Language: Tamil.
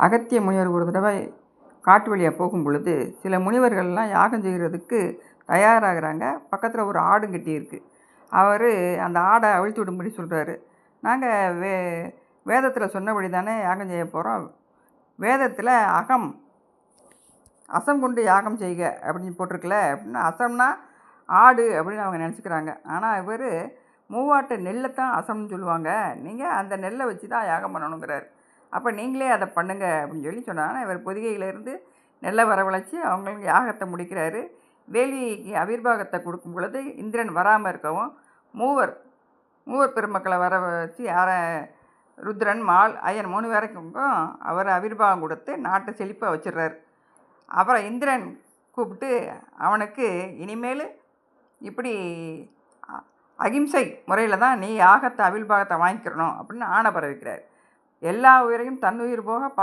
அகத்திய முனிவர் ஒரு தடவை காட்டு வழியாக போகும் பொழுது சில முனிவர்கள்லாம் யாகம் செய்கிறதுக்கு தயாராகிறாங்க. பக்கத்தில் ஒரு ஆடும் கட்டி இருக்குது. அவர் அந்த ஆடை அவிழ்த்து விடும்படி சொல்கிறாரு. நாங்கள் வேதத்தில் சொன்னபடி தானே யாகம் செய்ய போகிறோம். வேதத்தில் அசம் கொண்டு யாகம் செய்க அப்படின்னு போட்டிருக்கல. அப்படின்னா அசம்னா ஆடு அப்படின்னு அவங்க நினச்சிக்கிறாங்க. ஆனால் இவர் மூவாட்டை நெல்லைத்தான் அசம்னு சொல்லுவாங்க. நீங்கள் அந்த நெல்லை வச்சு தான் யாகம் பண்ணணுங்கிறார். அப்போ நீங்களே அதை பண்ணுங்க அப்படின்னு சொல்லி சொன்னாங்கன்னா இவர் பொதிகையிலேருந்து நெல்லை வரவழைச்சி அவங்களுக்கு யாகத்தை முடிக்கிறாரு. வேலிக்கு அவிர்வாகத்தை கொடுக்கும் பொழுது இந்திரன் வராமல் இருக்கவும் மூவர் பெருமக்களை வர வச்சு ருத்ரன், மால், அயன் 3 பேருக்கும் அவர் அவிர்வாகம் கொடுத்து நாட்டை செழிப்பாக வச்சிடுறாரு. அப்புறம் இந்திரன் கூப்பிட்டு அவனுக்கு இனிமேல் இப்படி அகிம்சை முறையில் தான் நீ யாகத்தை அவிர்வாகத்தை வாங்கிக்கிறணும் அப்படின்னு ஆணை பரவிக்கிறார். எல்லா உயிரையும் தன் உயிர் போக